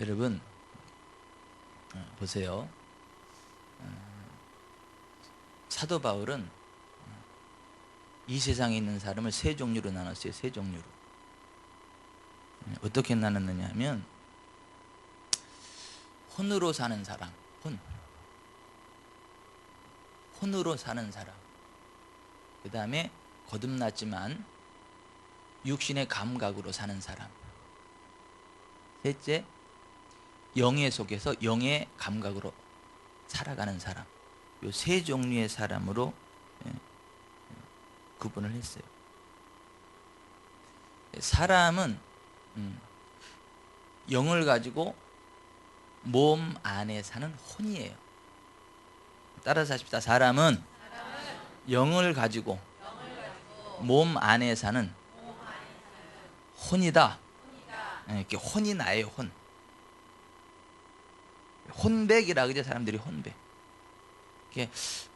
여러분 보세요. 사도 바울은 이 세상에 있는 사람을 세 종류로 나눴어요. 세 종류로. 어떻게 나눴느냐 하면 혼으로 사는 사람, 혼으로 사는 사람. 그 다음에 거듭났지만 육신의 감각으로 사는 사람. 셋째, 영의 속에서 영의 감각으로 살아가는 사람. 이 세 종류의 사람으로 구분을 했어요. 사람은 영을 가지고 몸 안에 사는 혼이에요. 따라서 하십시다. 사람은 영을 가지고 몸 안에 사는 혼이다. 이렇게 혼이 나예요. 혼백이라 그러죠. 사람들이 혼백.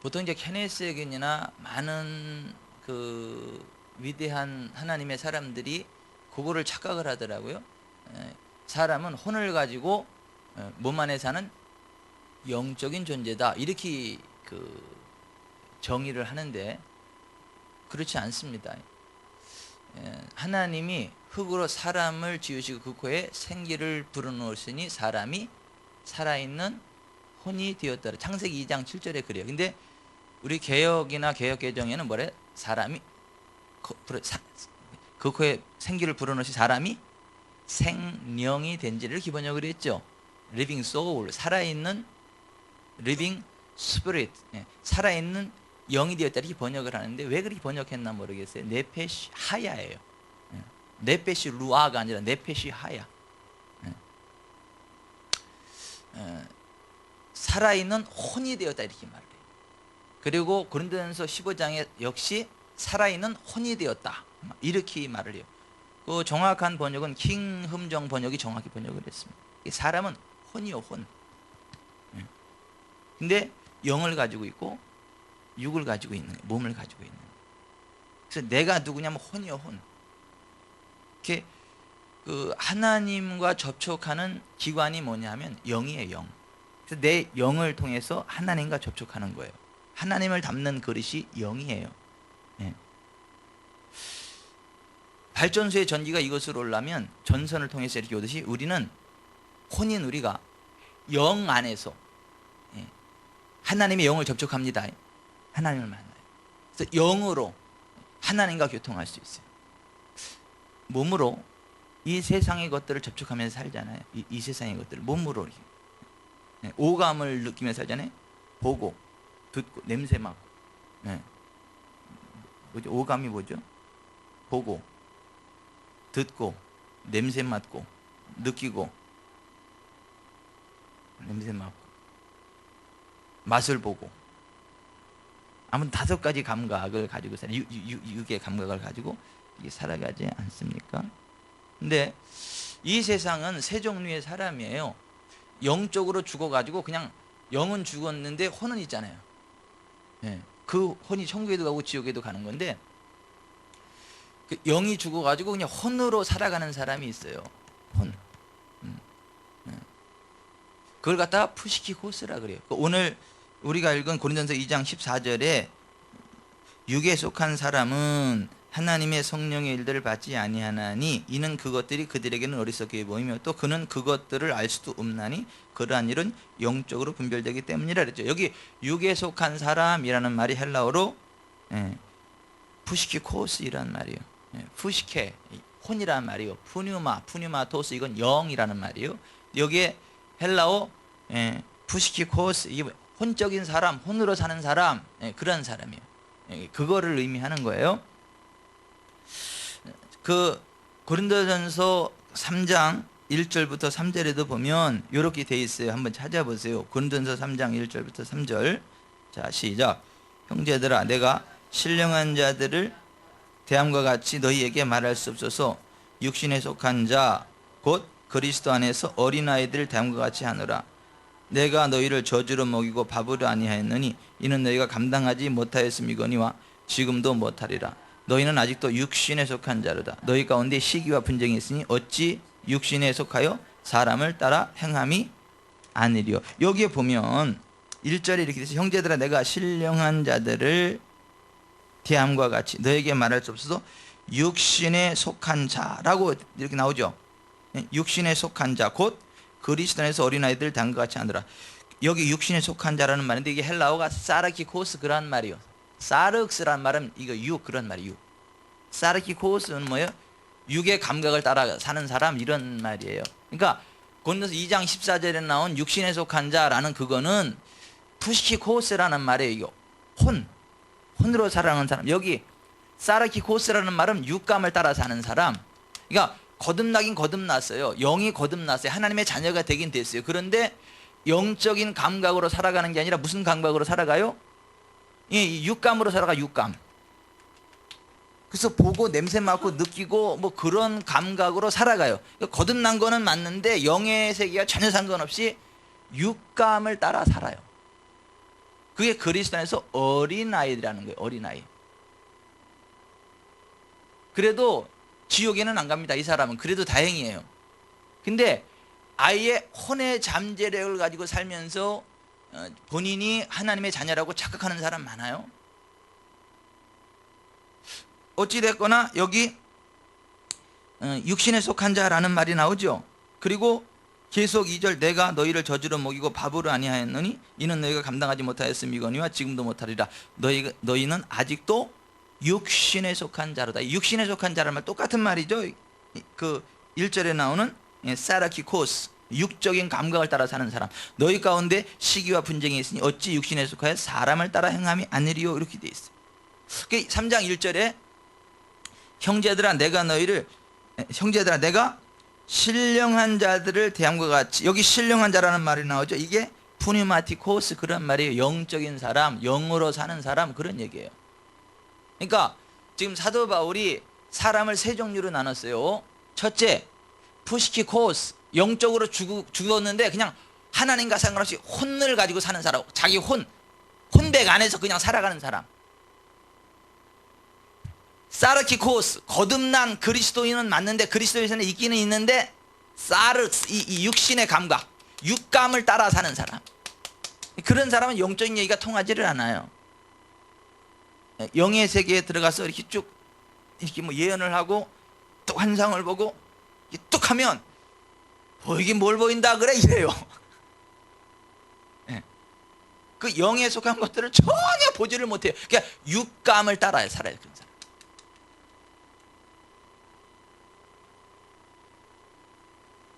보통 이제 케네스 에겐이나 많은 그 위대한 하나님의 사람들이 그거를 착각을 하더라고요. 사람은 혼을 가지고 몸 안에 사는 영적인 존재다. 이렇게 그 정의를 하는데 그렇지 않습니다. 하나님이 흙으로 사람을 지으시고 그 코에 생기를 불어넣으시니 사람이 살아있는 혼이 되었더라. 창세기 2장 7절에 그래요. 근데 우리 개역이나 개역 개정에는 뭐래? 사람이 그 코에 생기를 불어넣으시 사람이 생령이 된지를 기본적으로 했죠. living soul, 살아있는 living spirit, 살아있는 영이 되었다 이렇게 번역을 하는데 왜 그렇게 번역했나 모르겠어요. 네페시 하야예요. 네페시 루아가 아니라 네페시 하야. 살아있는 혼이 되었다 이렇게 말해요. 그리고 고린도전서 15장에 역시 살아있는 혼이 되었다 이렇게 말을 해요. 그 정확한 번역은 킹흠정 번역이 정확히 번역을 했습니다. 사람은 혼이요, 혼. 근데 영을 가지고 있고 육을 가지고 있는, 몸을 가지고 있는. 그래서 내가 누구냐면 혼이요, 혼. 이렇게 그 하나님과 접촉하는 기관이 뭐냐면 영이에요, 영. 그래서 내 영을 통해서 하나님과 접촉하는 거예요. 하나님을 담는 그릇이 영이에요. 발전소의 전기가 이것으로 오려면 전선을 통해서 이렇게 오듯이 우리는 혼인 우리가 영 안에서 하나님의 영을 접촉합니다. 하나님을 만나요. 그래서 영으로 하나님과 교통할 수 있어요. 몸으로 이 세상의 것들을 접촉하면서 살잖아요. 이 세상의 것들을 몸으로 오감을 느끼면서 살잖아요. 보고, 듣고, 냄새 맡고. 뭐죠? 오감이 뭐죠? 보고, 듣고, 냄새 맡고, 느끼고, 냄새 맡고, 맛을 보고. 아무튼 5가지 감각을 가지고 살아요. 6의 감각을 가지고 이게 살아가지 않습니까? 근데 이 세상은 세 종류의 사람이에요. 영적으로 죽어가지고 그냥 영은 죽었는데 혼은 있잖아요. 그 혼이 천국에도 가고 지옥에도 가는 건데 그 영이 죽어가지고 그냥 혼으로 살아가는 사람이 있어요. 혼. 그걸 갖다가 푸시키코스라 그래요. 오늘 우리가 읽은 고린도전서 2장 14절에 육에 속한 사람은 하나님의 성령의 일들을 받지 아니하나니 이는 그것들이 그들에게는 어리석게 보이며 또 그는 그것들을 알 수도 없나니 그러한 일은 영적으로 분별되기 때문이라 그랬죠. 여기 육에 속한 사람이라는 말이 헬라어로 푸시키코스이라는 말이에요. 푸시케 혼이라는 말이에요. 푸뉴마토스 이건 영이라는 말이에요. 여기에 헬라어 푸시키코스 이게 혼적인 사람, 혼으로 사는 사람, 그런 사람이에요. 그거를 의미하는 거예요. 그 고린도전서 3장 1절부터 3절에도 보면 이렇게 돼 있어요. 한번 찾아보세요. 고린도전서 3장 1절부터 3절. 자, 시작. 형제들아, 내가 신령한 자들을 대함과 같이 너희에게 말할 수 없어서 육신에 속한 자 곧 그리스도 안에서 어린아이들을 대함과 같이 하노라. 내가 너희를 저주로 먹이고 밥으로 아니하였느니 이는 너희가 감당하지 못하였음이거니와 지금도 못하리라. 너희는 아직도 육신에 속한 자로다. 너희 가운데 시기와 분쟁이 있으니 어찌 육신에 속하여 사람을 따라 행함이 아니리요. 여기에 보면 1절에 이렇게 돼서 형제들아 내가 신령한 자들을 대함과 같이 너에게 말할 수 없어도 육신에 속한 자라고 이렇게 나오죠. 육신에 속한 자 곧 그리스도 안에서 어린아이들 당과 같이 하느라. 여기 육신에 속한 자라는 말인데 이게 헬라어가 사르키코스 그런 말이요. 사르크스란 말은 이거 육 그런 말이에요. 사르키코스는 뭐예요? 육의 감각을 따라 사는 사람 이런 말이에요. 그러니까 고린도서 2장 14절에 나온 육신에 속한 자라는 그거는 푸시키코스라는 말이에요. 이거 혼으로 살아가는 사람. 여기 사르키코스라는 말은 육감을 따라 사는 사람. 그러니까 거듭나긴 거듭났어요. 영이 거듭났어요. 하나님의 자녀가 되긴 됐어요. 그런데 영적인 감각으로 살아가는 게 아니라 무슨 감각으로 살아가요? 이 육감으로 살아가. 육감. 그래서 보고 냄새 맡고 느끼고 뭐 그런 감각으로 살아가요. 거듭난 거는 맞는데 영의 세계와 전혀 상관없이 육감을 따라 살아요. 그게 그리스도 안에서 어린아이라는 거예요. 어린아이. 그래도 지옥에는 안 갑니다. 이 사람은. 그래도 다행이에요. 근데 아예 혼의 잠재력을 가지고 살면서 본인이 하나님의 자녀라고 착각하는 사람 많아요. 어찌됐거나 여기 육신에 속한 자라는 말이 나오죠. 그리고 계속 2절 내가 너희를 저주로 먹이고 밥으로 아니하였느니 이는 너희가 감당하지 못하였음이거니와 지금도 못하리라. 너희는 아직도 육신에 속한 자로다. 육신에 속한 자라는 말 똑같은 말이죠. 그 1절에 나오는 사라키코스 육적인 감각을 따라 사는 사람. 너희 가운데 시기와 분쟁이 있으니 어찌 육신에 속하여 사람을 따라 행함이 아니리요. 이렇게 돼 있어요. 3장 1절에 형제들아 내가 신령한 자들을 대함과 같이. 여기 신령한 자라는 말이 나오죠. 이게 푸니마티코스 그런 말이에요. 영적인 사람, 영으로 사는 사람 그런 얘기예요. 그러니까 지금 사도 바울이 사람을 세 종류로 나눴어요. 첫째, 푸시키코스 영적으로 죽었는데 그냥 하나님과 상관없이 혼을 가지고 사는 사람. 자기 혼백 안에서 그냥 살아가는 사람. 사르키코스 거듭난 그리스도인은 맞는데 그리스도에서는 있기는 있는데 이 육신의 감각, 육감을 따라 사는 사람. 그런 사람은 영적인 얘기가 통하지를 않아요. 영의 세계에 들어가서 이렇게 쭉 이렇게 뭐 예언을 하고 또 환상을 보고 뚝 하면 보이긴 뭘 보인다 그래 이래요. 그 영에 속한 것들을 전혀 보지를 못해요. 그러니까 육감을 따라야 살아요. 그런 사람.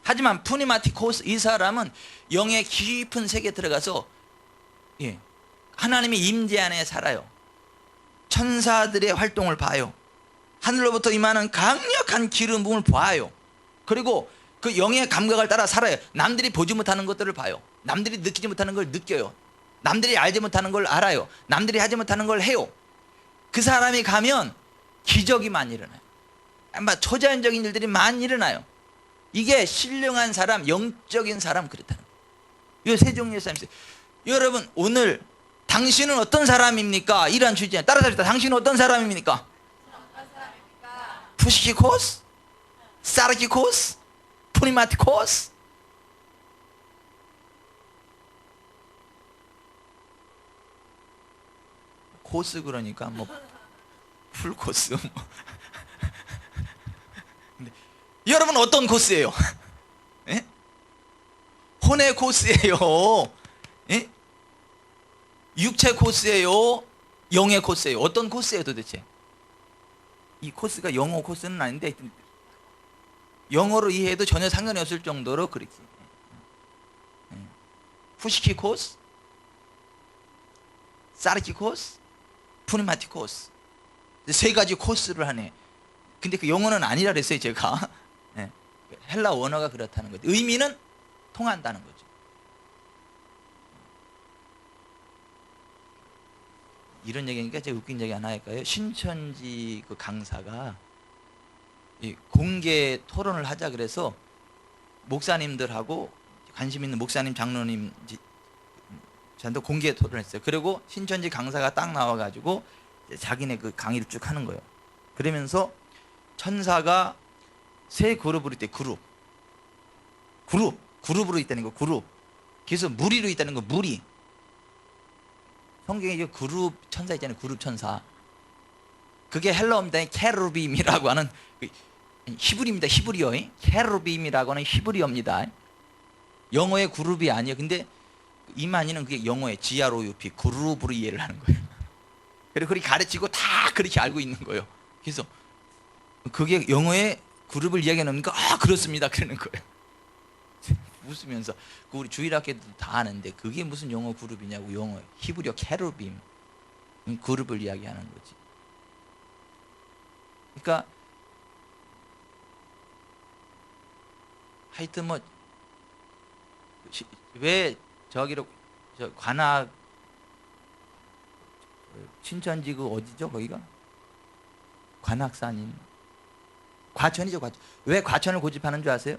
하지만 푸니마티코스 이 사람은 영의 깊은 세계에 들어가서 하나님의 임재 안에 살아요. 천사들의 활동을 봐요. 하늘로부터 임하는 강력한 기름 부음을 봐요. 그리고 그 영의 감각을 따라 살아요. 남들이 보지 못하는 것들을 봐요. 남들이 느끼지 못하는 걸 느껴요. 남들이 알지 못하는 걸 알아요. 남들이 하지 못하는 걸 해요. 그 사람이 가면 기적이 많이 일어나요. 아마 초자연적인 일들이 많이 일어나요. 이게 신령한 사람, 영적인 사람 그렇다는 거예요. 이 세 종류의 사람이 있어요. 여러분 오늘 당신은 어떤 사람입니까? 이러한 주제 따라서 당신은 어떤 사람입니까? 푸시키코스? 사르키코스? 푸니마티코스? 코스 그러니까 뭐 풀코스 뭐. 근데 여러분 어떤 코스예요? 예? 혼의 코스예요. 예? 육체 코스예요? 영의 코스예요? 어떤 코스예요 도대체? 이 코스가 영어 코스는 아닌데 영어로 이해해도 전혀 상관이 없을 정도로 그렇게 푸시키 코스, 사르키 코스, 푸니마티 코스 세 가지 코스를 하네. 근데 그 영어는 아니라 그랬어요 제가. 헬라 원어가 그렇다는 거죠. 의미는 통한다는 거죠. 이런 얘기니까 제가 웃긴 얘기 하나 할까요? 신천지 그 강사가 공개 토론을 하자 그래서 목사님들하고 관심 있는 목사님, 장로님 저한테 공개 토론을 했어요. 그리고 신천지 강사가 딱 나와가지고 자기네 그 강의를 쭉 하는 거예요. 그러면서 천사가 세 그룹으로 있대. 그룹 그룹으로 있다는 거, 그룹. 그래서 무리로 있다는 거, 무리. 성경에 그룹 천사 있잖아요, 그룹 천사. 그게 헬라어입니다. 케루빔이라고 하는 히브리입니다. 히브리어. 케루빔이라고 하는 히브리어입니다. 영어의 그룹이 아니에요. 근데 이만희는 그게 영어의 GROUP 그룹으로 이해를 하는 거예요. 그리고 그렇게 가르치고 다 그렇게 알고 있는 거예요. 그래서 그게 영어의 그룹을 이야기하니까 그렇습니다 그러는 거예요. 웃으면서 우리 주일학교도 다 아는데 그게 무슨 영어 그룹이냐고. 영어 히브리어 케루빔 그룹을 이야기하는 거지. 그러니까 하여튼 뭐 왜 저기로 저 관악 신천지구 어디죠 거기가? 관악산인 과천이죠. 과천. 왜 과천을 고집하는 줄 아세요?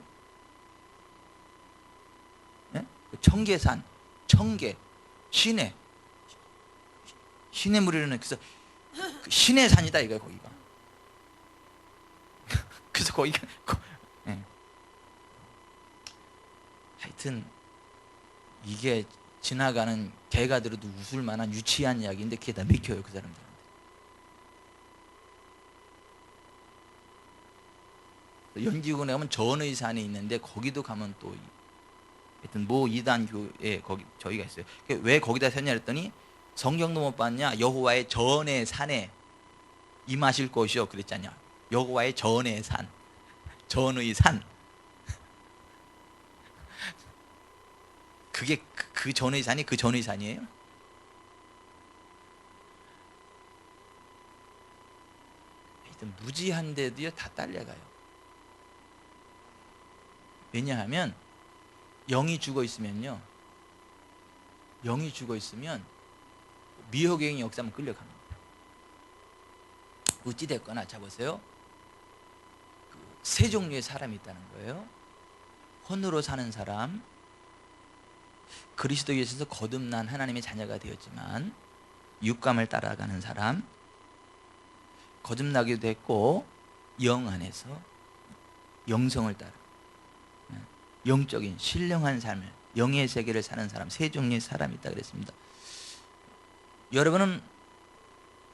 예? 청계산, 청계, 신의 물이라는 그래서 신의 산이다 이거야 거기가. 그래서 거기가 예. 하여튼 이게 지나가는 개가 들어도 웃을 만한 유치한 이야기인데 그게 다 맥혀요 그 사람들한테. 연기군에 가면 전의산이 있는데 거기도 가면 또 하여튼 모 이단 교회 거기 저희가 있어요. 왜 거기다 섰냐 했더니 성경도 못 봤냐? 여호와의 전의 산에 임하실 것이요 그랬잖냐. 여호와의 전의 산, 전의 산. 그게 그 전의 산이 그 전의 산이에요? 하여튼 무지한데도요 다 딸려가요. 왜냐하면 영이 죽어 있으면요, 영이 죽어 있으면 미혹의 역사만 끌려갑니다. 어찌됐거나 잡으세요. 세 종류의 사람이 있다는 거예요. 혼으로 사는 사람, 그리스도 예수에서 거듭난 하나님의 자녀가 되었지만 육감을 따라가는 사람, 거듭나기도 했고 영 안에서 영성을 따라 영적인 신령한 삶을, 영의 세계를 사는 사람, 세 종류의 사람이 있다 그랬습니다. 여러분은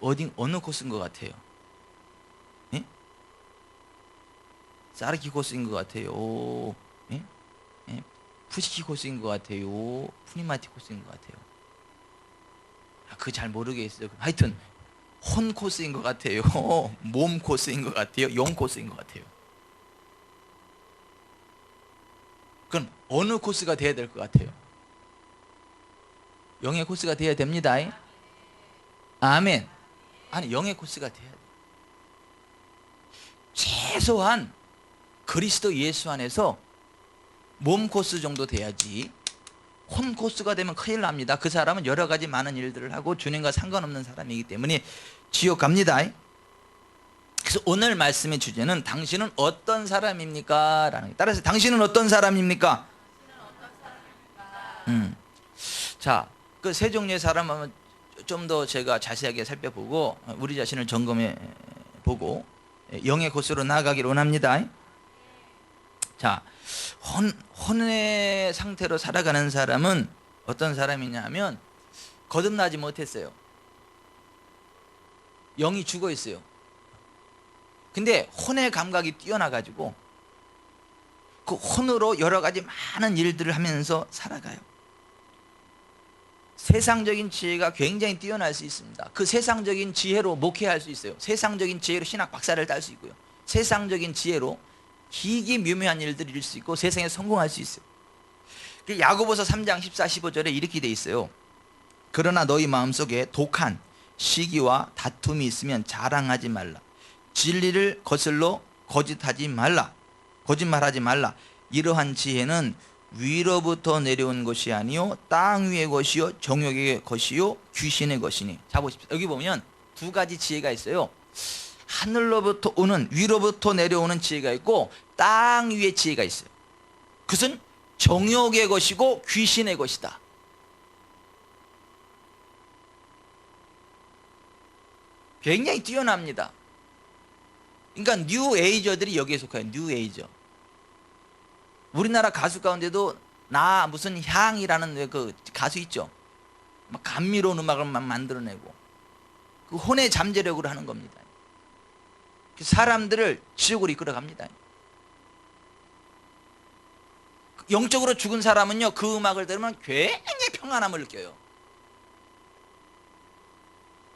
어느 코스인 것 같아요? 예? 사르키 코스인 것 같아요? 예? 예? 푸시키 코스인 것 같아요? 푸니마티 코스인 것 같아요? 그거 잘 모르겠어요. 하여튼 혼 코스인 것 같아요? 몸 코스인 것 같아요? 영 코스인 것 같아요? 그럼 어느 코스가 돼야 될 것 같아요? 영의 코스가 돼야 됩니다. 아멘. 아니 영의 코스가 돼야 돼. 최소한 그리스도 예수 안에서 몸 코스 정도 돼야지. 혼 코스가 되면 큰일 납니다. 그 사람은 여러 가지 많은 일들을 하고 주님과 상관없는 사람이기 때문에 지옥 갑니다. 그래서 오늘 말씀의 주제는 당신은 어떤 사람입니까? 라는 게. 따라서 당신은 어떤 사람입니까? 자, 그 세 종류의 사람 한번 좀 더 제가 자세하게 살펴보고 우리 자신을 점검해 보고 영의 코스로 나아가기를 원합니다. 자, 혼의 상태로 살아가는 사람은 어떤 사람이냐 하면 거듭나지 못했어요. 영이 죽어 있어요. 근데 혼의 감각이 뛰어나가지고 그 혼으로 여러 가지 많은 일들을 하면서 살아가요. 세상적인 지혜가 굉장히 뛰어날 수 있습니다. 그 세상적인 지혜로 목회할 수 있어요. 세상적인 지혜로 신학 박사를 딸 수 있고요. 세상적인 지혜로 기기 묘묘한 일들을 이룰 수 있고 세상에 성공할 수 있어요. 야고보서 3장 14, 15절에 이렇게 돼 있어요. 그러나 너희 마음속에 독한 시기와 다툼이 있으면 자랑하지 말라. 진리를 거슬러 거짓말하지 말라. 이러한 지혜는 위로부터 내려온 것이 아니요 땅 위의 것이요 정욕의 것이요 귀신의 것이니. 자 보십시오. 여기 보면 두 가지 지혜가 있어요. 하늘로부터 오는, 위로부터 내려오는 지혜가 있고 땅 위의 지혜가 있어요. 그것은 정욕의 것이고 귀신의 것이다. 굉장히 뛰어납니다. 그러니까 뉴 에이저들이 여기에 속해요. 뉴 에이저. 우리나라 가수 가운데도 나 무슨 향이라는 그 가수 있죠. 막 감미로운 음악을 막 만들어내고 그 혼의 잠재력으로 하는 겁니다. 사람들을 지옥으로 이끌어갑니다. 영적으로 죽은 사람은요, 그 음악을 들으면 굉장히 평안함을 느껴요.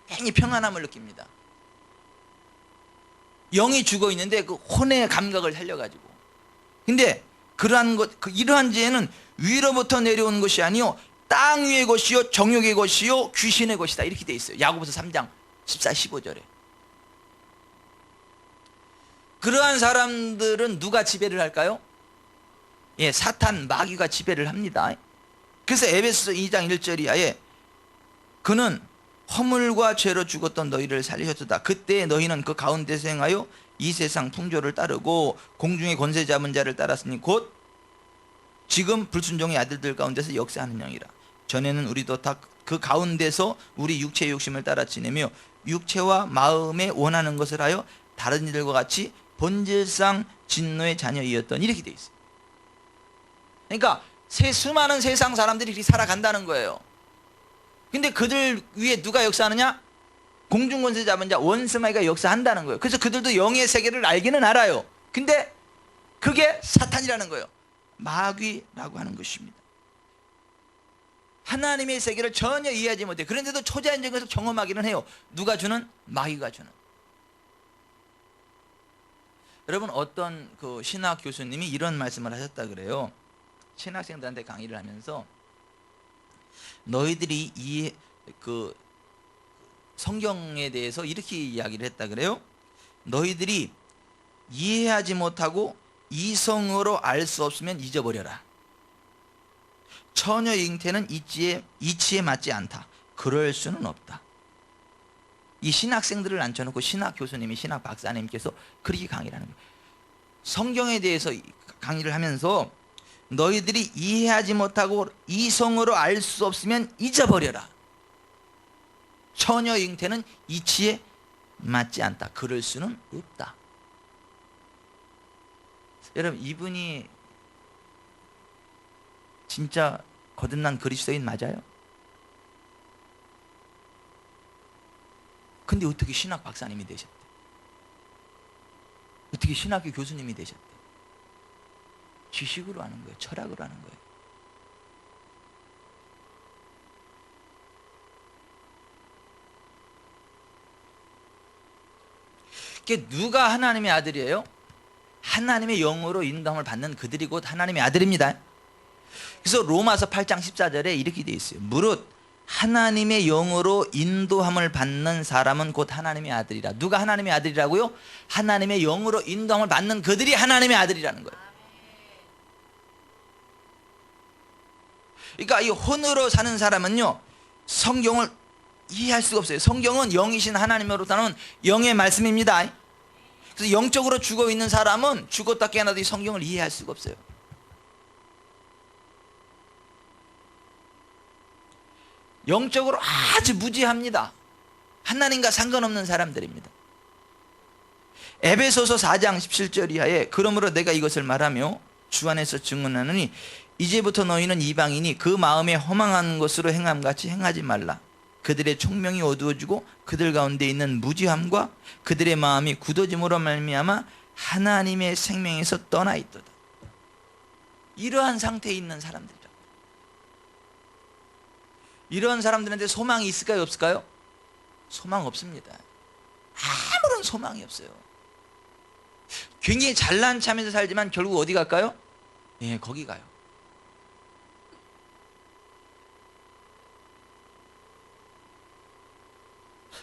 굉장히 평안함을 느낍니다. 영이 죽어 있는데 그 혼의 감각을 살려가지고. 근데 그러한 것, 이러한 죄는 위로부터 내려오는 것이 아니요 땅 위의 것이요 정욕의 것이요 귀신의 것이다, 이렇게 돼 있어요. 야고보서 3장 14, 15절에. 그러한 사람들은 누가 지배를 할까요? 예, 사탄 마귀가 지배를 합니다. 그래서 에베소서 2장 1절 이하에 그는 허물과 죄로 죽었던 너희를 살리셨도다. 그때 너희는 그 가운데서 행하여 이 세상 풍조를 따르고 공중의 권세 잡은 자를 따랐으니 곧 지금 불순종의 아들들 가운데서 역사하는 영이라. 전에는 우리도 다 그 가운데서 우리 육체의 욕심을 따라 지내며 육체와 마음에 원하는 것을 하여 다른 이들과 같이 본질상 진노의 자녀이었던, 이렇게 돼 있어요. 그러니까 수많은 세상 사람들이 이렇게 살아간다는 거예요. 근데 그들 위에 누가 역사하느냐? 공중권세 잡은 자 원수마귀가 역사한다는 거예요. 그래서 그들도 영의 세계를 알기는 알아요. 근데 그게 사탄이라는 거예요. 마귀라고 하는 것입니다. 하나님의 세계를 전혀 이해하지 못해요. 그런데도 초자연적에서 경험하기는 해요. 누가 주는? 마귀가 주는. 여러분, 어떤 그 신학 교수님이 이런 말씀을 하셨다 그래요. 신학생들한테 강의를 하면서 너희들이 그 성경에 대해서 이렇게 이야기를 했다 그래요. 너희들이 이해하지 못하고 이성으로 알 수 없으면 잊어버려라. 처녀 잉태는 이치에 맞지 않다. 그럴 수는 없다. 이 신학생들을 앉혀놓고 신학 교수님이, 신학 박사님께서 그렇게 강의를 하는 거예요. 성경에 대해서 강의를 하면서 너희들이 이해하지 못하고 이성으로 알 수 없으면 잊어버려라. 처녀 잉태는 이치에 맞지 않다. 그럴 수는 없다. 여러분, 이분이 진짜 거듭난 그리스도인 맞아요? 근데 어떻게 신학 박사님이 되셨대? 어떻게 신학교 교수님이 되셨대? 지식으로 하는 거예요. 철학으로 하는 거예요. 그게 누가 하나님의 아들이에요? 하나님의 영으로 인도함을 받는 그들이 곧 하나님의 아들입니다. 그래서 로마서 8장 14절에 이렇게 되어 있어요. 무릇 하나님의 영으로 인도함을 받는 사람은 곧 하나님의 아들이라. 누가 하나님의 아들이라고요? 하나님의 영으로 인도함을 받는 그들이 하나님의 아들이라는 거예요. 그러니까 이 혼으로 사는 사람은요, 성경을 이해할 수가 없어요. 성경은 영이신 하나님으로부터는 영의 말씀입니다. 그래서 영적으로 죽어 있는 사람은 죽었다 깨어나도 이 성경을 이해할 수가 없어요. 영적으로 아주 무지합니다. 하나님과 상관없는 사람들입니다. 에베소서 4장 17절 이하에 그러므로 내가 이것을 말하며 주 안에서 증언하느니 이제부터 너희는 이방인이 그 마음에 허망한 것으로 행함같이 행하지 말라. 그들의 총명이 어두워지고 그들 가운데 있는 무지함과 그들의 마음이 굳어짐으로 말미암아 하나님의 생명에서 떠나 있도다. 이러한 상태에 있는 사람들이라고. 이런 사람들한테 소망이 있을까요, 없을까요? 소망 없습니다. 아무런 소망이 없어요. 굉장히 잘난 참에서 살지만 결국 어디 갈까요? 예, 거기 가요.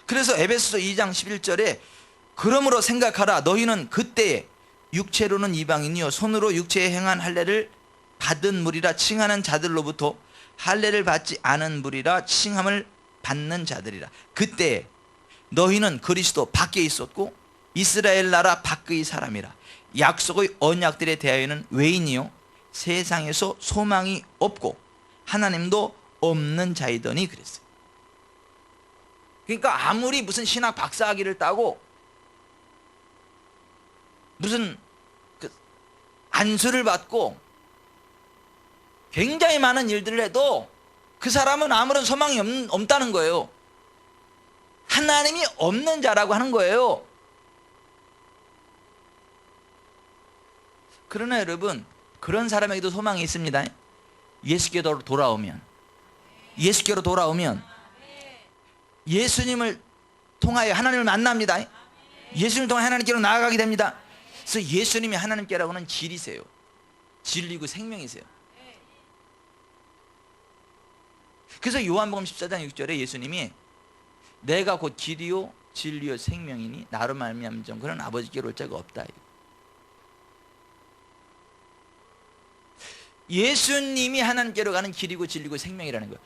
그래서 에베소서 2장 11절에 그러므로 생각하라. 너희는 그때에 육체로는 이방인이요 손으로 육체에 행한 할례를 받은 무리라 칭하는 자들로부터 할례를 받지 않은 무리라 칭함을 받는 자들이라. 그때 너희는 그리스도 밖에 있었고 이스라엘 나라 밖의 사람이라. 약속의 언약들에 대하여는 외인이요 세상에서 소망이 없고 하나님도 없는 자이더니 그랬어요. 그러니까 아무리 무슨 신학 박사학위를 따고 무슨 그 안수를 받고 굉장히 많은 일들을 해도 그 사람은 아무런 소망이 없다는 거예요. 하나님이 없는 자라고 하는 거예요. 그러나 여러분, 그런 사람에게도 소망이 있습니다. 예수께로 돌아오면, 예수께로 돌아오면 예수님을 통하여 하나님을 만납니다. 예수님을 통해 하나님께로 나아가게 됩니다. 그래서 예수님이 하나님께라고는 진리세요. 진리고 생명이세요. 그래서 요한복음 14장 6절에 예수님이 내가 곧 길이요 진리요 생명이니 나로 말미암은 자 그는 아버지께로 올 자가 없다. 예수님이 하나님께로 가는 길이고 진리고 생명이라는 거예요.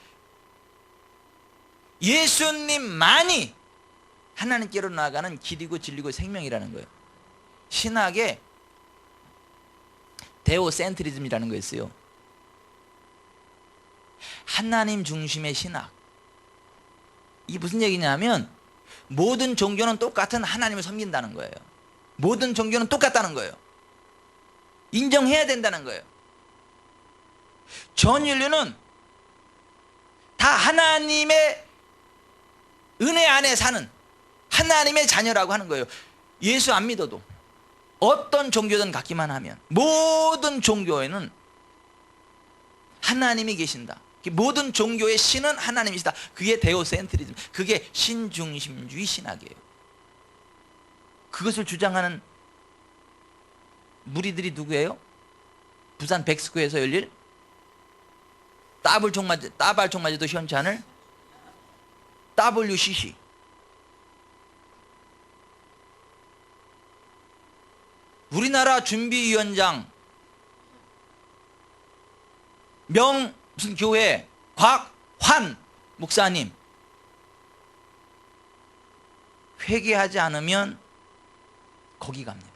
예수님만이 하나님께로 나아가는 길이고 진리고 생명이라는 거예요. 신학에 데오센트리즘이라는 거 있어요. 하나님 중심의 신학. 이게 무슨 얘기냐면 모든 종교는 똑같은 하나님을 섬긴다는 거예요. 모든 종교는 똑같다는 거예요. 인정해야 된다는 거예요. 전 인류는 다 하나님의 은혜 안에 사는 하나님의 자녀라고 하는 거예요. 예수 안 믿어도 어떤 종교든 갖기만 하면 모든 종교에는 하나님이 계신다. 모든 종교의 신은 하나님이시다. 그게 데오센트리즘, 그게 신중심주의 신학이에요. 그것을 주장하는 무리들이 누구예요? 부산 백스코에서 열릴 따발총맞이도 시원치 않을 WCC. 우리나라 준비위원장 무슨 교회 곽환 목사님 회개하지 않으면 거기 갑니다.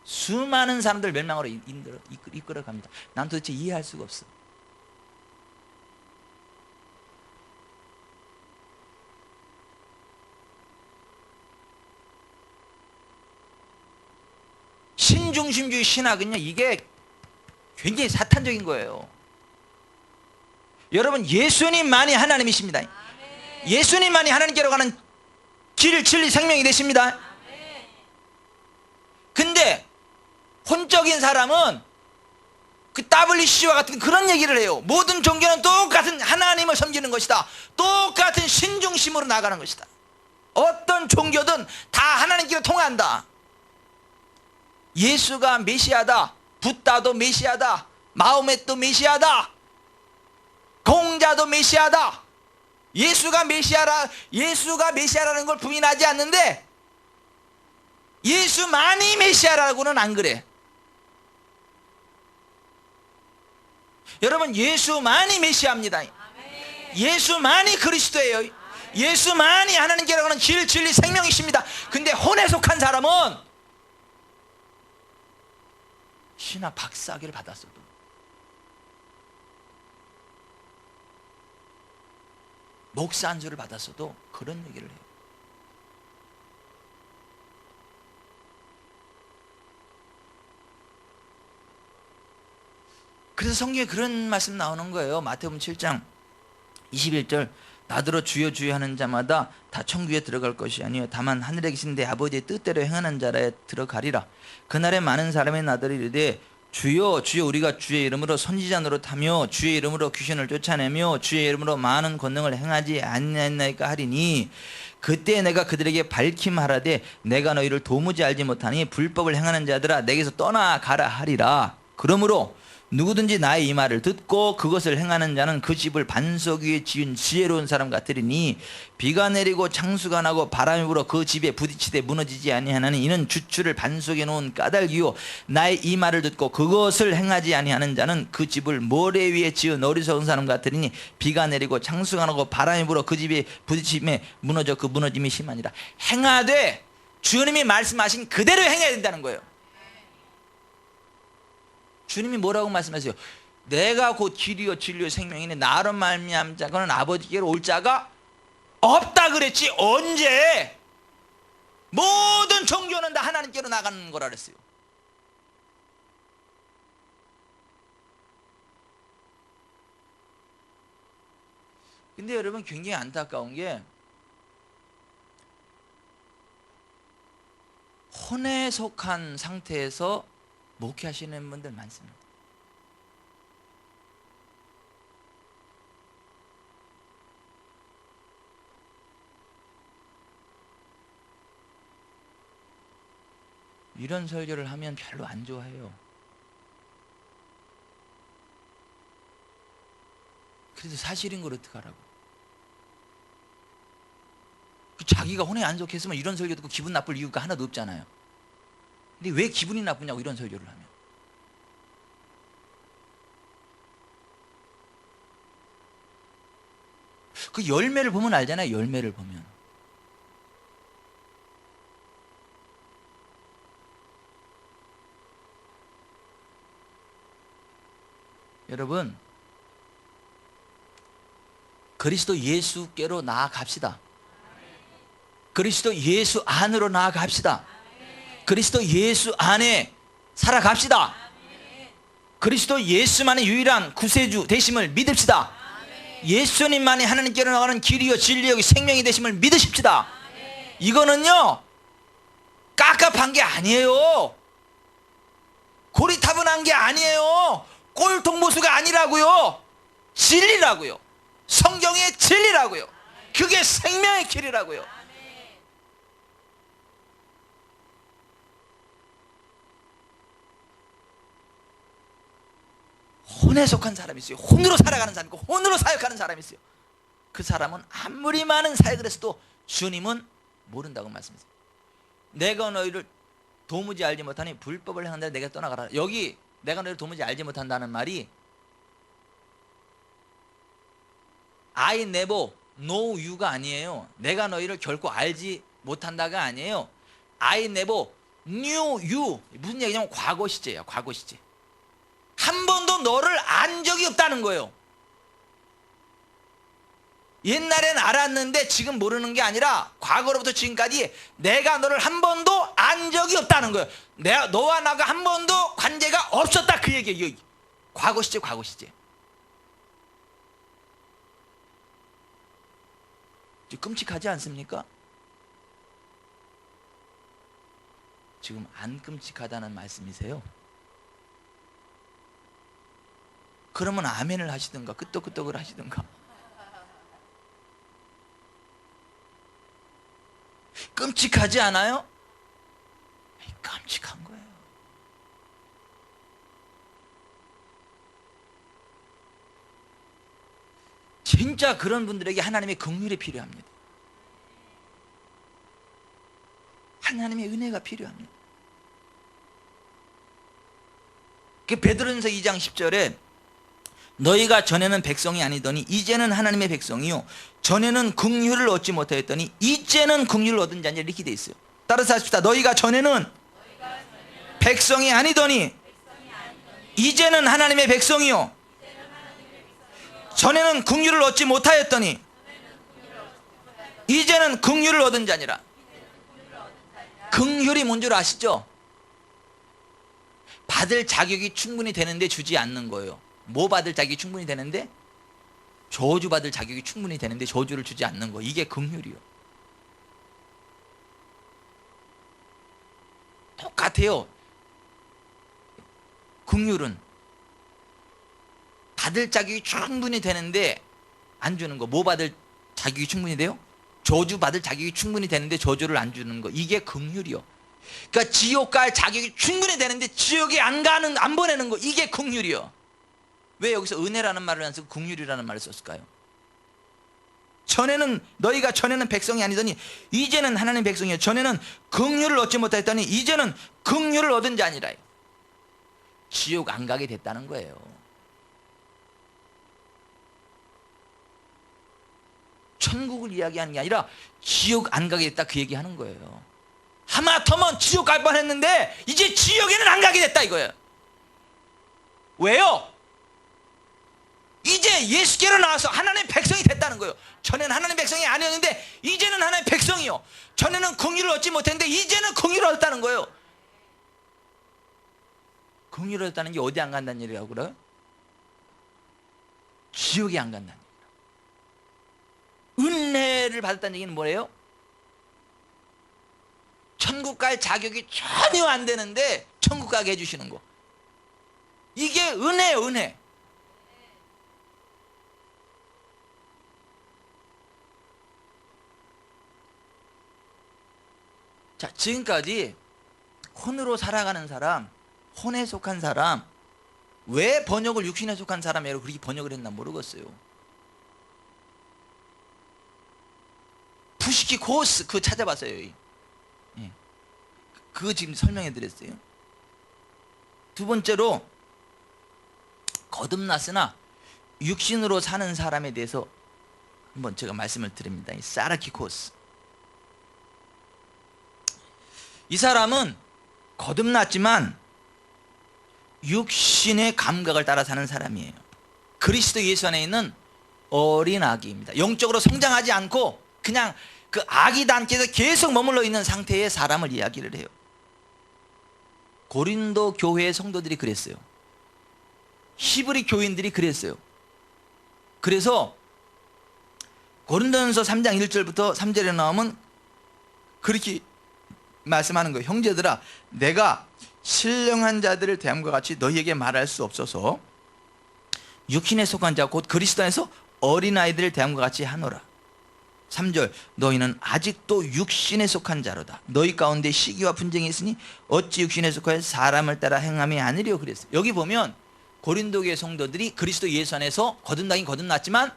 수많은 사람들 멸망으로 이끌어 갑니다. 난 도대체 이해할 수가 없어. 신중심주의 신학은요, 이게 굉장히 사탄적인 거예요. 여러분, 예수님만이 하나님이십니다. 예수님만이 하나님께로 가는 길, 진리, 생명이 되십니다. 근데 혼적인 사람은 그 WC와 같은 그런 얘기를 해요. 모든 종교는 똑같은 하나님을 섬기는 것이다. 똑같은 신중심으로 나가는 것이다. 어떤 종교든 다 하나님께로 통한다. 예수가 메시아다. 붓다도 메시아다. 마호멧도 메시아다. 공자도 메시아다. 예수가 메시아라는 걸 부인하지 않는데 예수만이 메시아라고는 안 그래. 여러분, 예수만이 메시아입니다. 예수만이 그리스도예요. 예수만이 하나님께로 가는 길, 진리, 생명이십니다. 근데 혼에 속한 사람은 신학 박사학위를 받았어도 목사 안수를 받았어도 그런 얘기를 해요. 그래서 성경에 그런 말씀 나오는 거예요. 마태복음 7장 21절 나더러 주여 주여 하는 자마다 다 천국에 들어갈 것이 아니요 다만 하늘에 계신 내 아버지의 뜻대로 행하는 자라에 들어가리라. 그날에 많은 사람의 나더러 이르되 주여 주여 우리가 주의 이름으로 선지자 노릇하며 주의 이름으로 귀신을 쫓아내며 주의 이름으로 많은 권능을 행하지 아니하였나이까 하리니 그때 내가 그들에게 밝힘하라되 내가 너희를 도무지 알지 못하니 불법을 행하는 자들아 내게서 떠나가라 하리라. 그러므로 누구든지 나의 이 말을 듣고 그것을 행하는 자는 그 집을 반석 위에 지은 지혜로운 사람 같으리니 비가 내리고 창수가 나고 바람이 불어 그 집에 부딪히되 무너지지 아니하나니 이는 주추를 반석에 놓은 까닭이요 나의 이 말을 듣고 그것을 행하지 아니하는 자는 그 집을 모래 위에 지은 어리석은 사람 같으리니 비가 내리고 창수가 나고 바람이 불어 그 집에 부딪힘에 무너져 그 무너짐이 심하니라. 행하되 주님이 말씀하신 그대로 행해야 된다는 거예요. 주님이 뭐라고 말씀하세요? 내가 곧 길이요 진리요 생명이니 나로 말미암은 자는 아버지께로 올 자가 없다 그랬지. 언제? 모든 종교는 다 하나님께로 나가는 거라 그랬어요. 근데 여러분 굉장히 안타까운 게 혼에 속한 상태에서 목회하시는 분들 많습니다. 이런 설교를 하면 별로 안 좋아해요. 그래도 사실인 걸 어떡하라고. 자기가 혼에 안 속했으면 이런 설교 듣고 기분 나쁠 이유가 하나도 없잖아요. 근데 왜 기분이 나쁘냐고, 이런 설교를 하면. 그 열매를 보면 알잖아요. 열매를 보면. 여러분, 그리스도 예수께로 나아갑시다. 그리스도 예수 안으로 나아갑시다. 그리스도 예수 안에 살아갑시다. 그리스도 예수만의 유일한 구세주 되심을 믿읍시다. 예수님만이 하나님께로 나가는 길이요 진리요 생명이 되심을 믿으십시다. 이거는요 깝깝한 게 아니에요. 고리타분한 게 아니에요. 꼴통보수가 아니라고요. 진리라고요. 성경의 진리라고요. 그게 생명의 길이라고요. 혼에 속한 사람이 있어요. 혼으로 살아가는 사람이 있고 혼으로 사역하는 사람이 있어요. 그 사람은 아무리 많은 사역을 했어도 주님은 모른다고 말씀하세요. 내가 너희를 도무지 알지 못하니 불법을 행한다 내가 떠나가라. 여기 내가 너희를 도무지 알지 못한다는 말이 I never know you가 아니에요. 내가 너희를 결코 알지 못한다가 아니에요. I never knew you. 무슨 얘기냐면 과거 시제예요. 과거 시제. 한 번도 너를 안 적이 없다는 거예요. 옛날엔 알았는데 지금 모르는 게 아니라 과거로부터 지금까지 내가 너를 한 번도 안 적이 없다는 거예요. 내가 너와 나가 한 번도 관계가 없었다 그 얘기예요. 과거 시제, 과거 시제. 끔찍하지 않습니까? 지금 안 끔찍하다는 말씀이세요? 그러면 아멘을 하시든가 끄떡끄떡을 하시든가. 끔찍하지 않아요? 끔찍한 거예요. 진짜 그런 분들에게 하나님의 긍휼이 필요합니다. 하나님의 은혜가 필요합니다. 베드로전서 2장 10절에 너희가 전에는 백성이 아니더니 이제는 하나님의 백성이요 전에는 긍휼을 얻지 못하였더니 이제는 긍휼을 얻은 자니 이렇게 돼 있어요. 따라서 하십시다. 너희가 전에는 백성이 아니더니 이제는 하나님의 백성이요 전에는 긍휼을 얻지 못하였더니 이제는 긍휼을 얻은 자니라. 긍휼이 뭔 줄 아시죠? 받을 자격이 충분히 되는데 주지 않는 거예요. 뭐 받을 자격이 충분히 되는데? 저주 받을 자격이 충분히 되는데 저주를 주지 않는 거. 이게 긍휼이요. 똑같아요. 긍휼은 받을 자격이 충분히 되는데 안 주는 거. 뭐 받을 자격이 충분히 돼요? 저주 받을 자격이 충분히 되는데 저주를 안 주는 거. 이게 긍휼이요. 그러니까 지옥 갈 자격이 충분히 되는데 지옥에 안 보내는 거. 이게 긍휼이요. 왜 여기서 은혜라는 말을 안 쓰고 긍휼이라는 말을 썼을까요? 너희가 전에는 백성이 아니더니 이제는 하나님 백성이요 전에는 긍휼을 얻지 못하였더니 이제는 긍휼을 얻은 자니라. 지옥 안 가게 됐다는 거예요. 천국을 이야기하는 게 아니라 지옥 안 가게 됐다 그 얘기하는 거예요. 하마터면 지옥 갈 뻔했는데 이제 지옥에는 안 가게 됐다 이거예요. 왜요? 이제 예수께로 나와서 하나님의 백성이 됐다는 거예요. 전에는 하나님의 백성이 아니었는데 이제는 하나님의 백성이요. 전에는 긍휼을 얻지 못했는데 이제는 긍휼을 얻었다는 거예요. 긍휼을 얻었다는 게 어디 안 간다는 얘기라고 그래요? 지옥에 안 간다는 얘기예요. 은혜를 받았다는 얘기는 뭐예요? 천국 갈 자격이 전혀 안 되는데 천국 가게 해주시는 거. 이게 은혜예요, 은혜. 자, 지금까지 혼으로 살아가는 사람, 혼에 속한 사람, 왜 번역을 육신에 속한 사람이라고 그렇게 번역을 했나 모르겠어요. 푸시키코스 그거 찾아봤어요. 예. 그거 지금 설명해 드렸어요. 두 번째로 거듭났으나 육신으로 사는 사람에 대해서 한번 제가 말씀을 드립니다. 이 사라키코스. 이 사람은 거듭났지만 육신의 감각을 따라 사는 사람이에요. 그리스도 예수 안에 있는 어린 아기입니다. 영적으로 성장하지 않고 그냥 그 아기 단계에서 계속 머물러 있는 상태의 사람을 이야기를 해요. 고린도 교회의 성도들이 그랬어요. 히브리 교인들이 그랬어요. 그래서 고린도전서 3장 1절부터 3절에 나오면 그렇게 말씀하는 거예요. 형제들아, 내가 신령한 자들을 대함과 같이 너희에게 말할 수 없어서 육신에 속한 자 곧 그리스도 안에서 어린아이들을 대함과 같이 하노라. 3절, 너희는 아직도 육신에 속한 자로다. 너희 가운데 시기와 분쟁이 있으니 어찌 육신에 속하여 사람을 따라 행함이 아니려 그랬어요. 여기 보면 고린도교회 성도들이 그리스도 예수 안에서 거듭나긴 거듭났지만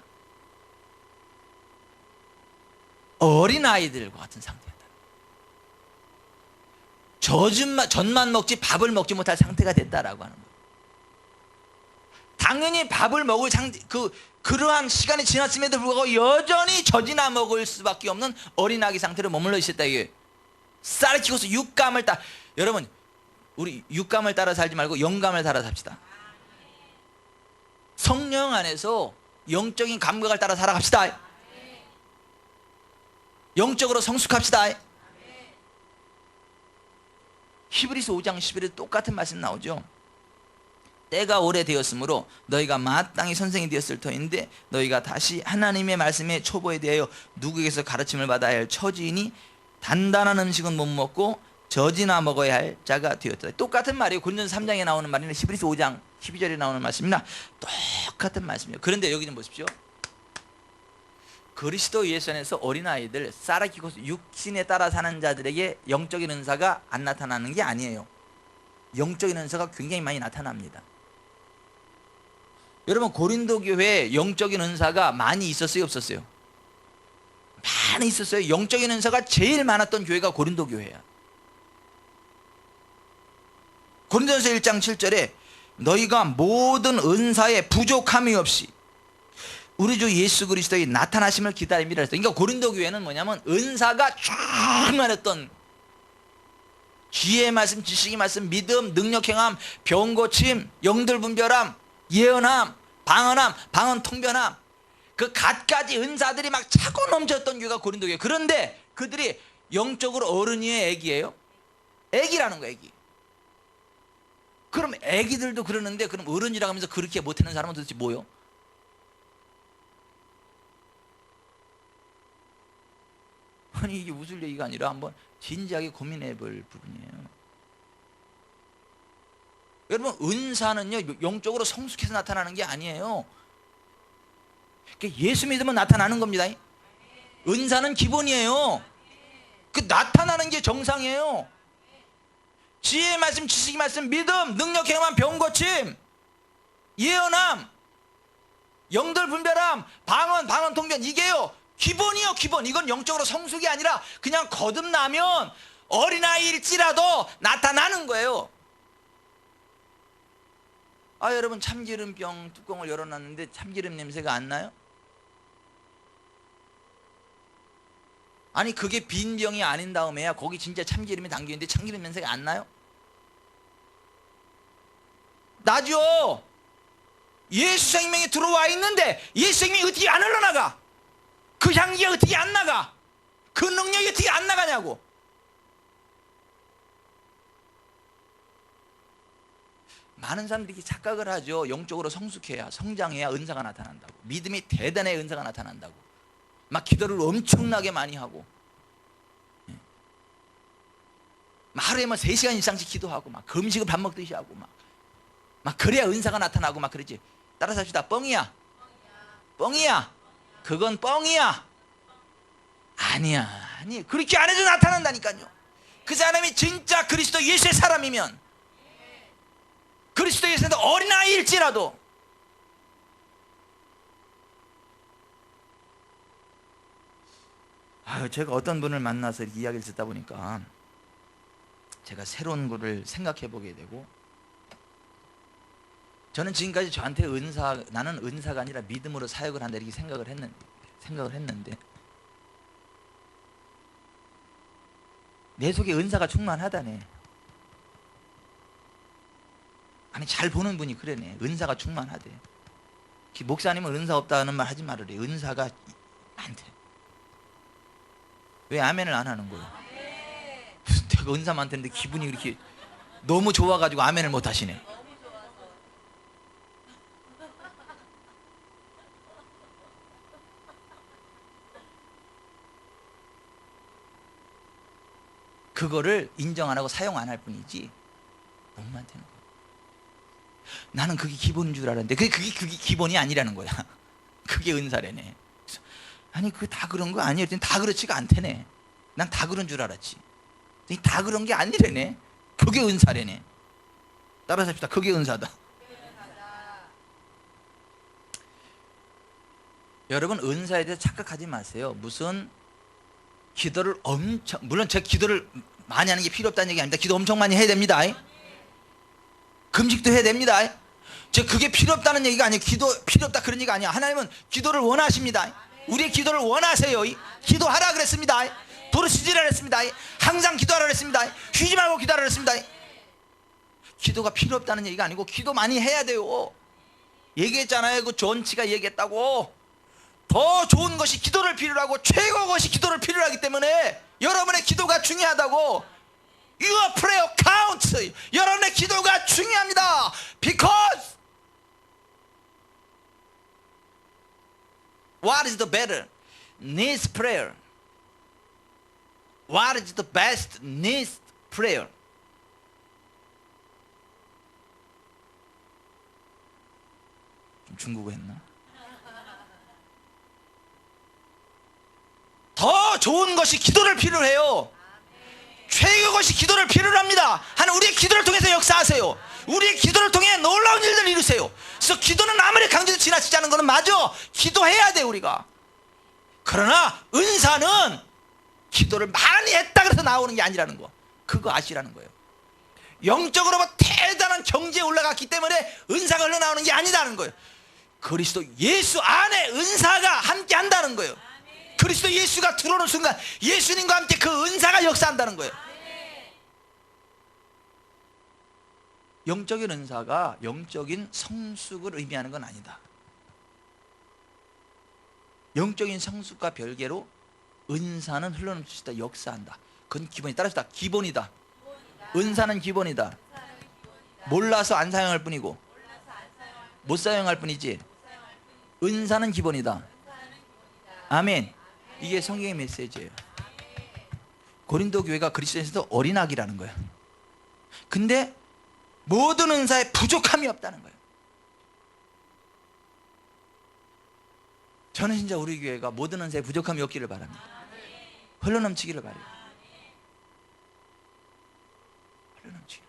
어린아이들과 같은 상태였다. 젖만 먹지 밥을 먹지 못할 상태가 됐다라고 하는 거예요. 당연히 밥을 먹을 그러한 시간이 지났음에도 불구하고 여전히 젖이나 먹을 수밖에 없는 어린아기 상태로 머물러 있었다. 이게 사르키고스 육감을 여러분, 우리 육감을 따라 살지 말고 영감을 따라 삽시다. 성령 안에서 영적인 감각을 따라 살아갑시다. 영적으로 성숙합시다. 히브리서 5장 11에 똑같은 말씀 나오죠. 때가 오래되었으므로 너희가 마땅히 선생이 되었을 터인데 너희가 다시 하나님의 말씀의 초보에 대하여 누구에게서 가르침을 받아야 할 처지이니 단단한 음식은 못 먹고 젖이나 먹어야 할 자가 되었다. 똑같은 말이에요. 고린도전서 3장에 나오는 말이나 히브리서 5장 12절에 나오는 말씀이나 똑같은 말씀이에요. 그런데 여기 좀 보십시오. 그리스도 예수 안에서 어린아이들 사라키고스 육신에 따라 사는 자들에게 영적인 은사가 안 나타나는 게 아니에요. 영적인 은사가 굉장히 많이 나타납니다. 여러분, 고린도 교회에 영적인 은사가 많이 있었어요, 없었어요? 많이 있었어요. 영적인 은사가 제일 많았던 교회가 고린도 교회야. 고린도전서 1장 7절에 너희가 모든 은사에 부족함이 없이 우리 주 예수 그리스도의 나타나심을 기다립니다. 그러니까 고린도 교회는 뭐냐면 은사가 충만했던, 지혜의 말씀, 지식의 말씀, 믿음, 능력 행함, 병 고침, 영들 분별함, 예언함, 방언함, 방언 통변함, 그 갖가지 은사들이 막 차고 넘쳤던 교회가 고린도 교회. 그런데 그들이 영적으로 어른이에요, 애기예요? 애기라는 거예요, 애기. 그럼 애기들도 그러는데 그럼 어른이라고 하면서 그렇게 못하는 사람은 도대체 뭐예요? 아니, 이게 웃을 얘기가 아니라 한번 진지하게 고민해 볼 부분이에요. 여러분, 은사는요 영적으로 성숙해서 나타나는 게 아니에요. 예수 믿으면 나타나는 겁니다. 은사는 기본이에요. 그 나타나는 게 정상이에요. 지혜의 말씀, 지식의 말씀, 믿음, 능력, 행함, 병 고침, 예언함, 영들 분별함, 방언 통변, 이게요 기본이요, 기본. 이건 영적으로 성숙이 아니라 그냥 거듭나면 어린아이일지라도 나타나는 거예요. 여러분, 참기름병 뚜껑을 열어놨는데 참기름 냄새가 안 나요? 아니, 그게 빈 병이 아닌 다음에야 거기 진짜 참기름이 담겨있는데 참기름 냄새가 안 나요? 나죠. 예수 생명이 들어와 있는데 예수 생명이 어떻게 안 흘러나가? 그 향기가 어떻게 안 나가? 그 능력이 어떻게 안 나가냐고. 많은 사람들이 이렇게 착각을 하죠. 영적으로 성숙해야, 성장해야 은사가 나타난다고. 믿음이 대단해야 은사가 나타난다고. 막 기도를 엄청나게 많이 하고, 막 하루에 뭐 3시간 이상씩 기도하고, 막 금식을 밥 먹듯이 하고, 막 그래야 은사가 나타나고 막 그러지. 따라서 합시다. 뻥이야. 뻥이야. 그건 뻥이야. 아니야. 아니, 그렇게 안 해도 나타난다니까요. 그 사람이 진짜 그리스도 예수의 사람이면, 그리스도 예수의 어린아이일지라도 제가 어떤 분을 만나서 이렇게 이야기를 듣다 보니까 제가 새로운 거를 생각해 보게 되고, 저는 지금까지 저한테 나는 은사가 아니라 믿음으로 사역을 한다 이렇게 생각을 했는데 내 속에 은사가 충만하다네. 아니, 잘 보는 분이 그러네. 은사가 충만하대. 목사님은 은사 없다는 말 하지 말으래. 은사가 많대. 왜 아멘을 안 하는 거예요? 내가 은사 많다는데 기분이 그렇게 너무 좋아가지고 아멘을 못 하시네. 그거를 인정 안 하고 사용 안 할 뿐이지 너무 많다는 거야. 나는 그게 기본인 줄 알았는데 그게 기본이 아니라는 거야. 그게 은사래네. 아니, 그거 다 그런 거 아니야? 다 그렇지가 않대네. 난 다 그런 줄 알았지. 다 그런 게 아니래네. 그게 은사래네. 따라서 합시다. 그게 은사다. 여러분, 은사에 대해서 착각하지 마세요. 무슨 기도를 물론 제가 기도를 많이 하는 게 필요 없다는 얘기 아닙니다. 기도 엄청 많이 해야 됩니다. 금식도 해야 됩니다. 그게 필요 없다는 얘기가 아니에요. 기도 필요 없다 그런 얘기가 아니야. 하나님은 기도를 원하십니다. 우리의 기도를 원하세요. 기도하라 그랬습니다. 부르시지라 그랬습니다. 항상 기도하라 그랬습니다. 쉬지 말고 기도하라 그랬습니다. 기도가 필요 없다는 얘기가 아니고 기도 많이 해야 돼요. 얘기했잖아요. 그 존치가 얘기했다고. 더 좋은 것이 기도를 필요로 하고 최고 것이 기도를 필요로 하기 때문에 여러분의 기도가 중요하다고. Your prayer counts. 여러분의 기도가 중요합니다. Because what is the better? Needs prayer. What is the best? Needs prayer. 좀 중국어 했나? 더 좋은 것이 기도를 필요로 해요. 최고 것이 기도를 필요로 합니다. 하나님, 우리의 기도를 통해서 역사하세요. 우리의 기도를 통해 놀라운 일들을 이루세요. 그래서 기도는 아무리 강조해도 지나치지 않은 것은 맞아. 기도해야 돼 우리가. 그러나 은사는 기도를 많이 했다 그래서 나오는 게 아니라는 거. 그거 아시라는 거예요. 영적으로 대단한 경지에 올라갔기 때문에 은사가 흘러나오는 게 아니다는 거예요. 그리스도 예수 안에 은사가 함께 한다는 거예요. 그리스도 예수가 들어오는 순간 예수님과 함께 그 은사가 역사한다는 거예요. 영적인 은사가 영적인 성숙을 의미하는 건 아니다. 영적인 성숙과 별개로 은사는 흘러넘치다 역사한다. 그건 기본이. 따라서 기본이다. 은사는 기본이다. 몰라서 안 사용할 뿐이고 못 사용할 뿐이지 은사는 기본이다. 아멘. 이게 성경의 메시지예요. 고린도 교회가 그리스도인에서도 어린아기라는 거예요. 근데 모든 은사에 부족함이 없다는 거예요. 저는 진짜 우리 교회가 모든 은사에 부족함이 없기를 바랍니다. 흘러넘치기를 바라요. 흘러넘치기.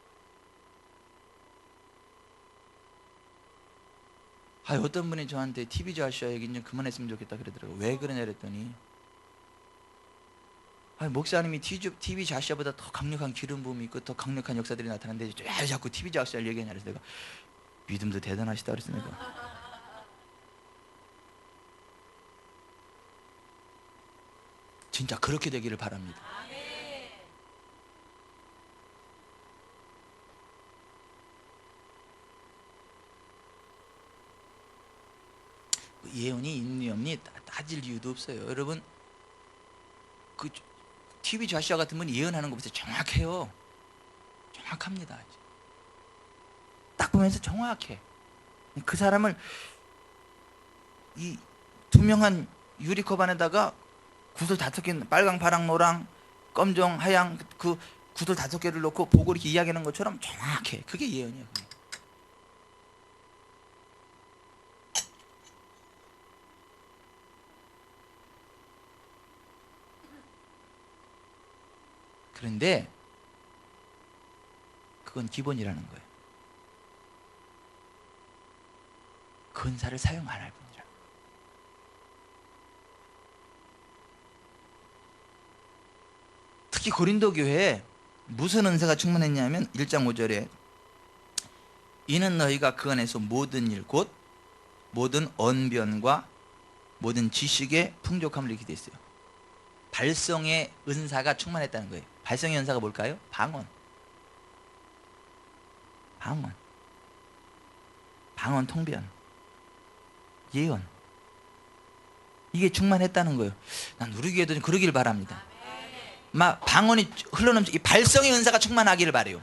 어떤 분이 저한테 TV 좌시아 얘기 좀 그만했으면 좋겠다 그러더라고요. 왜 그러냐 그랬더니 목사님이 TV 좌시아보다 더 강력한 기름 부음이 있고 더 강력한 역사들이 나타나는데 왜 자꾸 TV 좌시아를 얘기하냐 그래서 내가 믿음도 대단하시다 그랬어. 내가 진짜 그렇게 되기를 바랍니다. 예언이 있니 없니 따질 이유도 없어요. 여러분, 그 TV 좌시아 같은 분이 예언하는 거 보세요. 정확해요. 정확합니다. 딱 보면서 정확해. 그 사람을 이 투명한 유리컵 안에다가 구슬 5개, 빨강, 파랑, 노랑, 검정, 하양, 그 구슬 5개를 넣고 보고 이렇게 이야기하는 것처럼 정확해. 그게 예언이야. 그게. 그런데 그건 기본이라는 거예요. 그 은사를 사용 안 할 뿐이라. 특히 고린도 교회에 무슨 은사가 충만했냐면 1장 5절에 이는 너희가 그 안에서 모든 일 곧 모든 언변과 모든 지식의 풍족함을 이렇게 돼 있어요. 발성의 은사가 충만했다는 거예요. 발성의 은사가 뭘까요? 방언. 방언, 통변, 예언. 이게 충만했다는 거예요. 난 우리 교회도 좀 그러길 바랍니다. 막 방언이 흘러넘치, 이 발성의 은사가 충만하기를 바래요.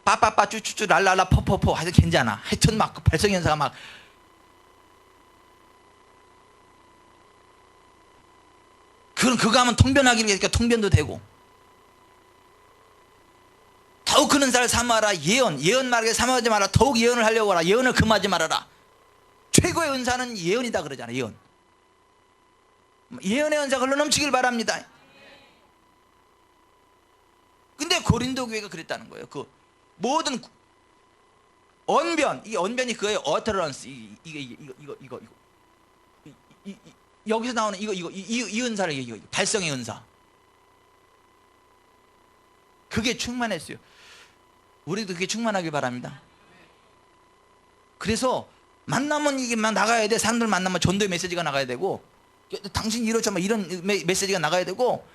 빠빠빠 쭈쭈쭈 랄랄라 퍼퍼퍼 하여튼 괜찮아. 하여튼 막 발성의 은사가 막 그거 하면 통변하기를 하니까 통변도 되고, 더욱 그 은사를 삼아라. 예언 말하게 삼아하지 마라. 더욱 예언을 하려고 하라. 예언을 금하지 말아라. 최고의 은사는 예언이다 그러잖아. 예언의 은사가 흘러넘치길 바랍니다. 근데 고린도 교회가 그랬다는 거예요. 그 모든 언변, 이 언변이 그거예요. utterance. 이거 여기서 나오는 이 은사를 얘기해요. 발성의 은사. 그게 충만했어요. 우리도 그게 충만하길 바랍니다. 그래서 만나면 이게 막 나가야 돼. 사람들 만나면 전도의 메시지가 나가야 되고, 당신 이렇죠, 막 이런 메시지가 나가야 되고,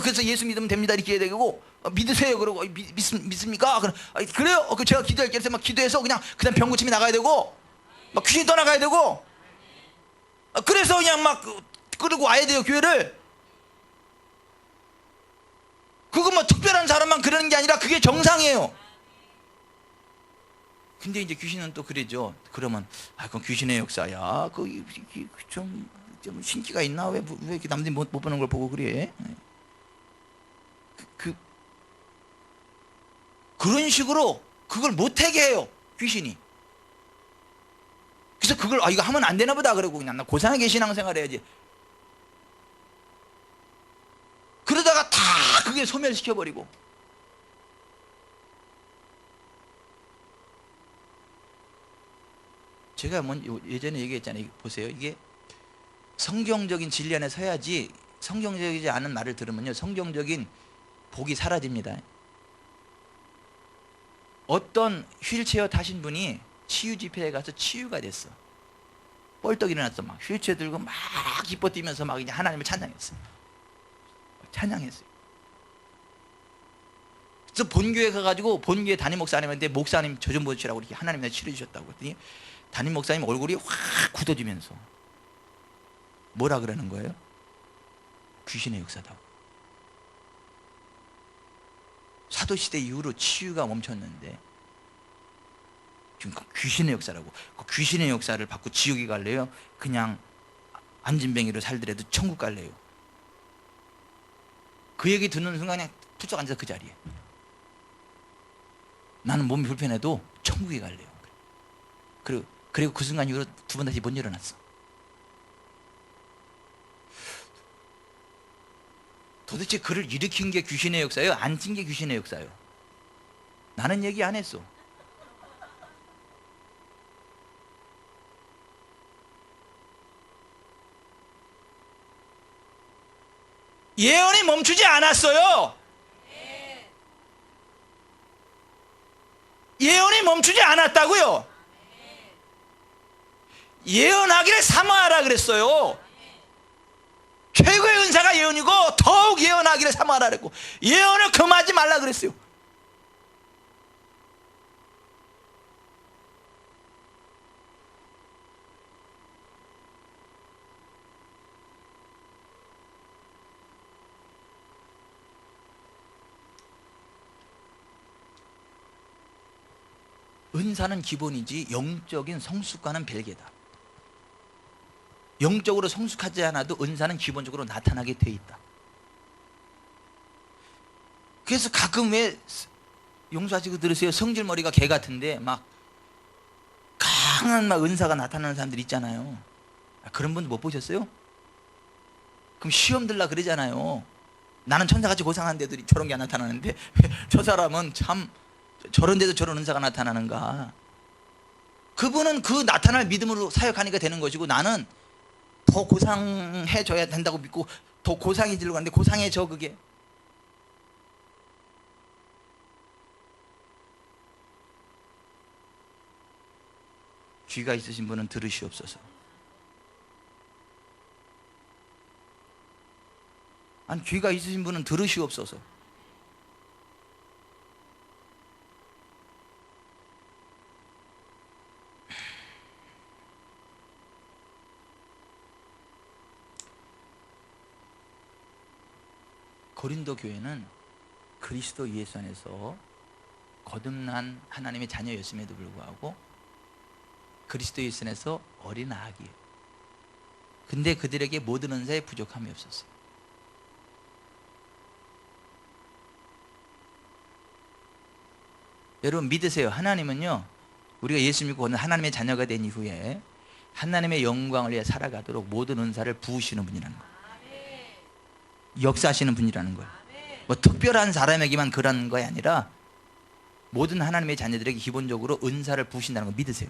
그래서 예수 믿으면 됩니다 이렇게 해야 되고, 믿으세요 그러고 믿습니까? 그래요? 제가 기도할게요. 그래서 막 기도해서 그냥 병 고침이 나가야 되고, 막 귀신이 떠나가야 되고, 그래서 그냥 막 끌고 와야 돼요 교회를. 그거 뭐 특별한 사람만 그러는 게 아니라 그게 정상이에요. 근데 이제 귀신은 또 그러죠. 그러면 그건 귀신의 역사야. 좀 신기가 있나? 왜 이렇게 남들이 못 보는 걸 보고 그래? 그런 식으로 그걸 못하게 해요 귀신이. 그래서 그걸 이거 하면 안 되나 보다 그러고 그냥 나 고상하게 신앙생활 해야지. 그러다가 다 그게 소멸시켜버리고. 제가 예전에 얘기했잖아요. 보세요. 이게 성경적인 진리 안에 서야지, 성경적이지 않은 말을 들으면요 성경적인 복이 사라집니다. 어떤 휠체어 타신 분이 치유 집회에 가서 치유가 됐어. 뻘떡 일어났어. 막 휠체어 들고 막 기뻐 뛰면서 막 이제 하나님을 찬양했어요. 그래서 본교회 가가지고 본교회 담임 목사님한테 목사님 저 좀 보시라고 이렇게 하나님이 치료 주셨다고 그랬더니 담임 목사님 얼굴이 확 굳어지면서 뭐라 그러는 거예요? 귀신의 역사다. 사도시대 이후로 치유가 멈췄는데 지금 귀신의 역사라고. 그 귀신의 역사를 받고 지옥에 갈래요? 그냥 안진뱅이로 살더라도 천국 갈래요? 그 얘기 듣는 순간 그냥 푸쩍 앉아서 그 자리에 나는 몸이 불편해도 천국에 갈래요. 그리고 그 순간 이후로 두 번 다시 못 일어났어. 도대체 그를 일으킨 게 귀신의 역사예요? 앉힌 게 귀신의 역사예요? 나는 얘기 안 했어. 예언이 멈추지 않았어요. 예언이 멈추지 않았다고요. 예언하기를 사모하라 그랬어요. 최고의 은사가 예언이고 더욱 예언하기를 사모하라 그랬고, 예언을 금하지 말라 그랬어요. 은사는 기본이지 영적인 성숙과는 별개다. 영적으로 성숙하지 않아도 은사는 기본적으로 나타나게 돼 있다. 그래서 가끔 왜 용서하시고 들으세요. 성질머리가 개 같은데 막 강한 막 은사가 나타나는 사람들 있잖아요. 그런 분들 못 보셨어요? 그럼 시험 들라 그러잖아요. 나는 천사같이 고상한데도 저런 게 안 나타나는데 저 사람은 참 저런 데도 저런 은사가 나타나는가. 그분은 그 나타날 믿음으로 사역하니까 되는 것이고, 나는 더 고상해져야 된다고 믿고 더 고상해지려고 하는데 고상해져. 그게 귀가 있으신 분은 들으시옵소서. 아니, 귀가 있으신 분은 들으시옵소서. 고린도 교회는 그리스도 예수 안에서 거듭난 하나님의 자녀였음에도 불구하고 그리스도 예수 안에서 어린 아기예요. 근데 그들에게 모든 은사에 부족함이 없었어요. 여러분 믿으세요. 하나님은요, 우리가 예수 믿고 하나님의 자녀가 된 이후에 하나님의 영광을 위해 살아가도록 모든 은사를 부으시는 분이라는 거예요. 역사하시는 분이라는 거예요. 뭐 특별한 사람에게만 그런 것이 아니라 모든 하나님의 자녀들에게 기본적으로 은사를 부으신다는 거 믿으세요.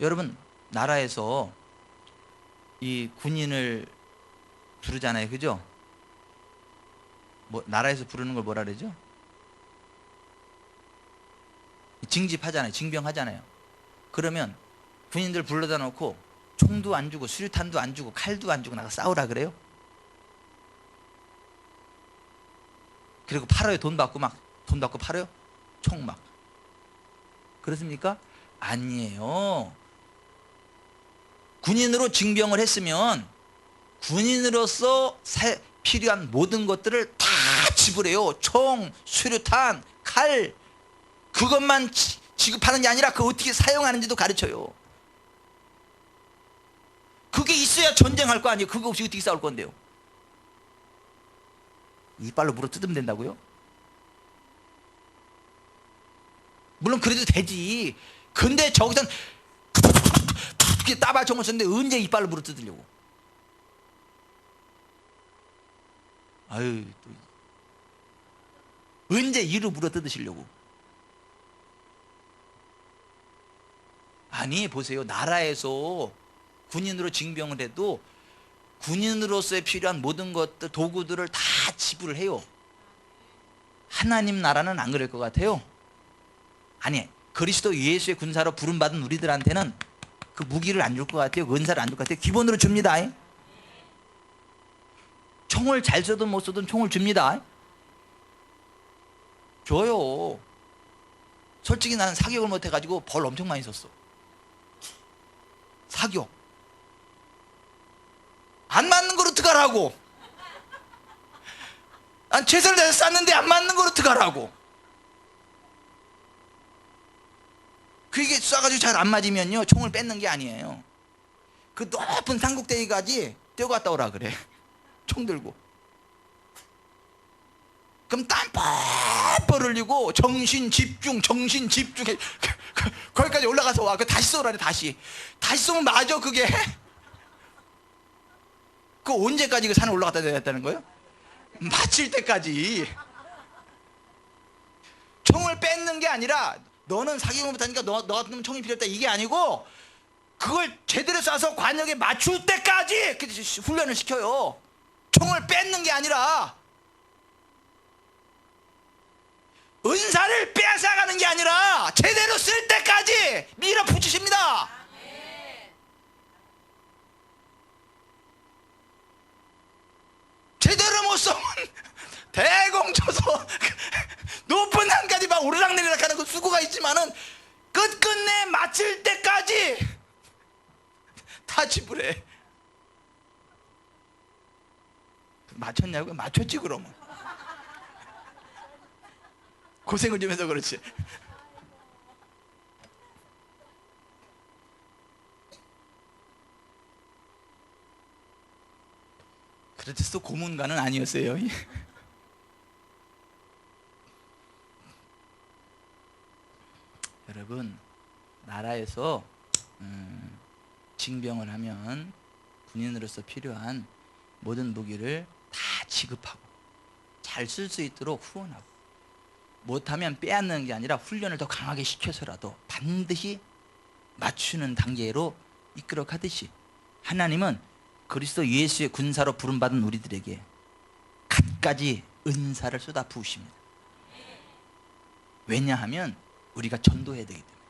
여러분, 나라에서 이 군인을 부르잖아요. 그죠? 뭐 나라에서 부르는 걸 뭐라 그러죠? 징집하잖아요. 징병하잖아요. 그러면 군인들 불러다 놓고 총도 안 주고 수류탄도 안 주고 칼도 안 주고 나가 싸우라 그래요? 그리고 팔아요. 돈 받고 팔아요? 총 막. 그렇습니까? 아니에요. 군인으로 징병을 했으면 군인으로서 필요한 모든 것들을 다 지불해요. 총, 수류탄, 칼, 그것만 지급하는 게 아니라 그 어떻게 사용하는지도 가르쳐요. 그게 있어야 전쟁할 거 아니에요. 그거 없이 어떻게 싸울 건데요? 이빨로 물어 뜯으면 된다고요? 물론 그래도 되지. 근데 저기선 따발총을 썼는데 언제 이빨로 물어 뜯으려고? 아유, 또 언제 이로 물어 뜯으시려고? 아니, 보세요. 나라에서 군인으로 징병을 해도 군인으로서의 필요한 모든 것들, 도구들을 다 지불을 해요. 하나님 나라는 안 그럴 것 같아요. 아니, 그리스도 예수의 군사로 부름받은 우리들한테는 그 무기를 안 줄 것 같아요. 은사를 안 줄 것 같아요. 기본으로 줍니다. 총을 잘 쏘든 못 쏘든 총을 줍니다. 줘요. 솔직히 나는 사격을 못 해가지고 벌 엄청 많이 썼어. 사격. 안 맞는 걸 어떡하라고. 난 최선을 다해서 쐈는데 안 맞는 걸 어떡하라고. 그게 쏴가지고 잘 안 맞으면요, 총을 뺏는 게 아니에요. 그 높은 산꼭대기까지 뛰어갔다 오라 그래. 총 들고. 그럼 땀 뻘뻘 흘리고 정신 집중 거기까지 올라가서 와. 그 다시 쏘라 그래. 다시 쏘면 맞아. 그게 그 언제까지 그 산에 올라갔다 내렸다는 거예요? 맞힐 때까지. 총을 뺏는 게 아니라 너는 사격을 못하니까 너 같은 총이 필요 없다, 이게 아니고 그걸 제대로 쏴서 관역에 맞출 때까지 훈련을 시켜요. 총을 뺏는 게 아니라, 은사를 빼앗아가는 게 아니라 제대로 쓸 때까지 밀어붙이십니다. 제대로 못 쏘면 대공 쳐서 높은 산까지 막 오르락내리락 하는 그 수고가 있지만은 끝끝내 맞힐 때까지 다 지불해. 맞췄냐고요? 맞췄지 그러면. 고생을 좀 해서 그렇지. 그래서 고문관은 아니었어요. 여러분, 나라에서 징병을 하면 군인으로서 필요한 모든 무기를 다 지급하고 잘 쓸 수 있도록 후원하고, 못하면 빼앗는 게 아니라 훈련을 더 강하게 시켜서라도 반드시 맞추는 단계로 이끌어 가듯이, 하나님은 그리스도 예수의 군사로 부름받은 우리들에게 갖가지 은사를 쏟아 부으십니다. 왜냐하면 우리가 전도해야 되기 때문에,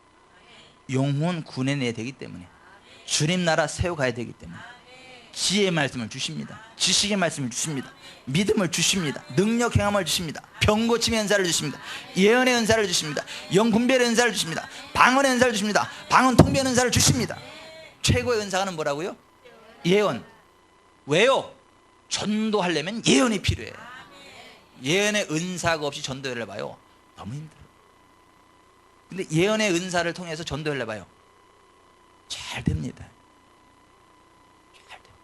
영혼 구해내야 되기 때문에, 주님 나라 세워가야 되기 때문에 지혜의 말씀을 주십니다. 지식의 말씀을 주십니다. 믿음을 주십니다. 능력 행함을 주십니다. 병 고침의 은사를 주십니다. 예언의 은사를 주십니다. 영분별의 은사를 주십니다. 방언의 은사를 주십니다. 방언 통변의 은사를 주십니다. 최고의 은사는 뭐라고요? 예언. 왜요? 전도하려면 예언이 필요해요. 예언의 은사가 없이 전도를 해봐요, 너무 힘들어요. 근데 예언의 은사를 통해서 전도를 해봐요, 잘 됩니다. 잘 돼요.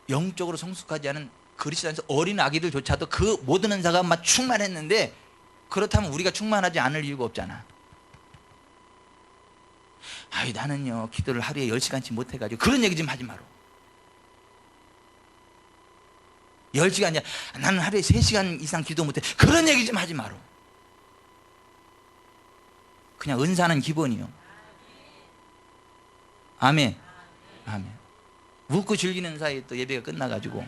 영적으로 성숙하지 않은 그리스도 안에서 어린 아기들조차도 그 모든 은사가 막 충만했는데, 그렇다면 우리가 충만하지 않을 이유가 없잖아. 아이, 나는요 기도를 하루에 10시간씩 못해가지고, 그런 얘기 좀 하지 마라. 10시간이야, 나는 하루에 3시간 이상 기도 못해, 그런 얘기 좀 하지 마라. 그냥 은사는 기본이요. 아멘. 아멘. 묻고 즐기는 사이에 또 예배가 끝나가지고,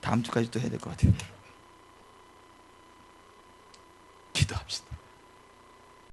다음 주까지 또 해야 될 것 같아요.